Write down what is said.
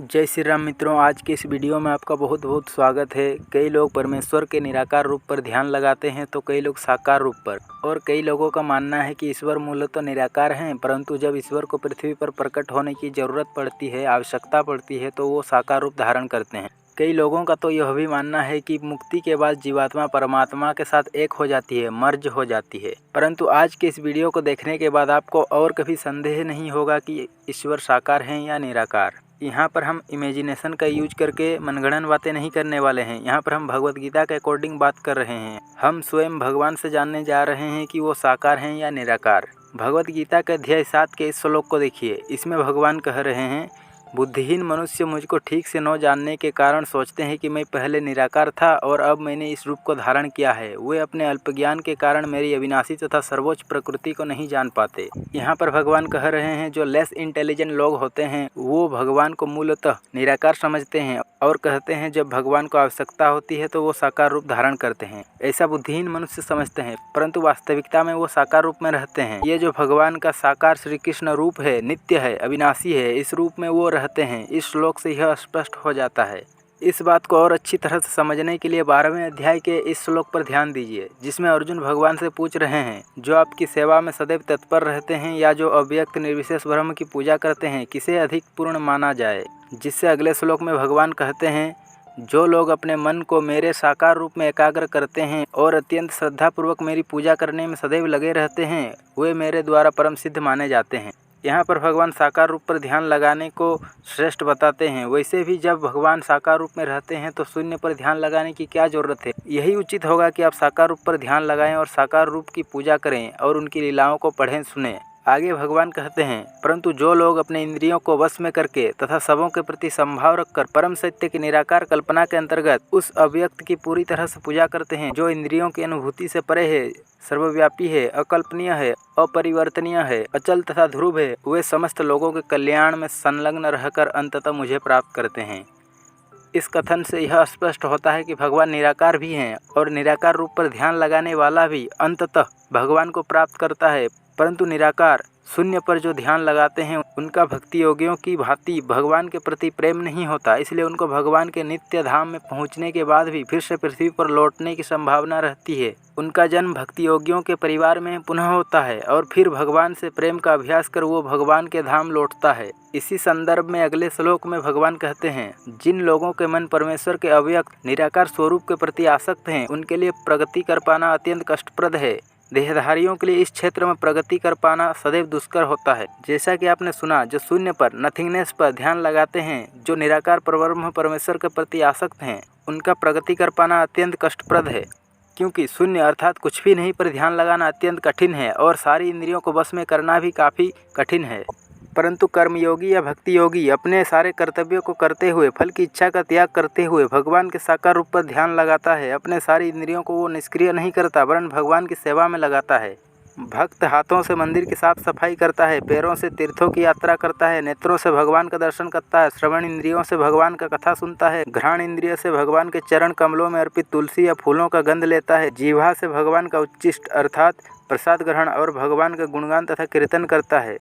जय श्री राम मित्रों, आज के इस वीडियो में आपका बहुत बहुत स्वागत है। कई लोग परमेश्वर के निराकार रूप पर ध्यान लगाते हैं तो कई लोग साकार रूप पर, और कई लोगों का मानना है कि ईश्वर मूलतः निराकार हैं, परंतु जब ईश्वर को पृथ्वी पर प्रकट होने की ज़रूरत पड़ती है, आवश्यकता पड़ती है, तो वो साकार रूप धारण करते हैं। कई लोगों का तो यह भी मानना है कि मुक्ति के बाद जीवात्मा परमात्मा के साथ एक हो जाती है, मर्ज हो जाती है। परंतु आज के इस वीडियो को देखने के बाद आपको और कभी संदेह नहीं होगा कि ईश्वर साकार हैं या निराकार। यहाँ पर हम इमेजिनेशन का यूज करके मनगढ़ंत बातें नहीं करने वाले हैं। यहाँ पर हम भगवत गीता के अकॉर्डिंग बात कर रहे हैं। हम स्वयं भगवान से जानने जा रहे हैं कि वो साकार हैं या निराकार। भगवत गीता के अध्याय 7 के इस श्लोक को देखिए। इसमें भगवान कह रहे हैं, बुद्धिहीन मनुष्य मुझको ठीक से न जानने के कारण सोचते हैं कि मैं पहले निराकार था और अब मैंने इस रूप को धारण किया है। वे अपने अल्पज्ञान के कारण मेरी अविनाशी तथा सर्वोच्च प्रकृति को नहीं जान पाते। यहाँ पर भगवान कह रहे हैं, जो लेस इंटेलिजेंट लोग होते हैं वो भगवान को मूलतः निराकार समझते हैं और कहते हैं जब भगवान को आवश्यकता होती है तो वो साकार रूप धारण करते हैं। ऐसा बुद्धिहीन मनुष्य समझते हैं, परंतु वास्तविकता में वो साकार रूप में रहते हैं। ये जो भगवान का साकार श्री कृष्ण रूप है, नित्य है, अविनाशी है, इस रूप में वो रहते हैं। इस श्लोक से यह स्पष्ट हो जाता है। इस बात को और अच्छी तरह से समझने के लिए 12वें अध्याय के इस श्लोक पर ध्यान दीजिए, जिसमें अर्जुन भगवान से पूछ रहे हैं, जो आपकी सेवा में सदैव तत्पर रहते हैं या जो अव्यक्त निर्विशेष ब्रह्म की पूजा करते हैं, किसे अधिक पूर्ण माना जाए। जिससे अगले श्लोक में भगवान कहते हैं, जो लोग अपने मन को मेरे साकार रूप में एकाग्र करते हैं और अत्यंत श्रद्धापूर्वक मेरी पूजा करने में सदैव लगे रहते हैं, वे मेरे द्वारा परम सिद्ध माने जाते हैं। यहाँ पर भगवान साकार रूप पर ध्यान लगाने को श्रेष्ठ बताते हैं। वैसे भी जब भगवान साकार रूप में रहते हैं तो शून्य पर ध्यान लगाने की क्या जरूरत है। यही उचित होगा कि आप साकार रूप पर ध्यान लगाएं और साकार रूप की पूजा करें और उनकी लीलाओं को पढ़ें सुनें। आगे भगवान कहते हैं, परंतु जो लोग अपने इंद्रियों को वश में करके तथा सबों के प्रति संभाव रखकर परम सत्य की निराकार कल्पना के अंतर्गत उस अव्यक्त की पूरी तरह से पूजा करते हैं, जो इंद्रियों की अनुभूति से परे है, सर्वव्यापी है, अकल्पनीय है, अपरिवर्तनीय है, अचल तथा ध्रुव है, वे समस्त लोगों के कल्याण में संलग्न रहकर अंततः मुझे प्राप्त करते हैं। इस कथन से यह स्पष्ट होता है कि भगवान निराकार भी हैं और निराकार रूप पर ध्यान लगाने वाला भी अंततः भगवान को प्राप्त करता है। परंतु निराकार शून्य पर जो ध्यान लगाते हैं उनका भक्ति योगियों की भांति भगवान के प्रति प्रेम नहीं होता, इसलिए उनको भगवान के नित्य धाम में पहुंचने के बाद भी फिर से पृथ्वी पर लौटने की संभावना रहती है। उनका जन्म भक्ति योगियों के परिवार में पुनः होता है और फिर भगवान से प्रेम का अभ्यास कर वो भगवान के धाम लौटता है। इसी संदर्भ में अगले श्लोक में भगवान कहते हैं, जिन लोगों के मन परमेश्वर के अव्यक्त निराकार स्वरूप के प्रति आसक्त हैं, उनके लिए प्रगति कर पाना अत्यंत कष्टप्रद है। देहधारियों के लिए इस क्षेत्र में प्रगति कर पाना सदैव दुष्कर होता है। जैसा कि आपने सुना, जो शून्य पर, नथिंगनेस पर ध्यान लगाते हैं, जो निराकार परब्रह्म परमेश्वर के प्रति आसक्त हैं, उनका प्रगति कर पाना अत्यंत कष्टप्रद है, क्योंकि शून्य अर्थात कुछ भी नहीं पर ध्यान लगाना अत्यंत कठिन है और सारी इंद्रियों को वश में करना भी काफ़ी कठिन है। परंतु कर्मयोगी या भक्ति योगी अपने सारे कर्तव्यों को करते हुए, फल की इच्छा का त्याग करते हुए भगवान के साकार रूप पर ध्यान लगाता है। अपने सारी इंद्रियों को वो निष्क्रिय नहीं करता, वरन भगवान की सेवा में लगाता है। भक्त हाथों से मंदिर की साफ सफाई करता है, पैरों से तीर्थों की यात्रा करता है, नेत्रों से भगवान का दर्शन करता है, श्रवण इंद्रियों से भगवान का कथा सुनता है, घ्राण इंद्रिय से भगवान के चरण कमलों में अर्पित तुलसी या फूलों का गंध लेता है, जीवा से भगवान का उच्चिष्ट अर्थात प्रसाद ग्रहण और भगवान का गुणगान तथा कीर्तन करता है।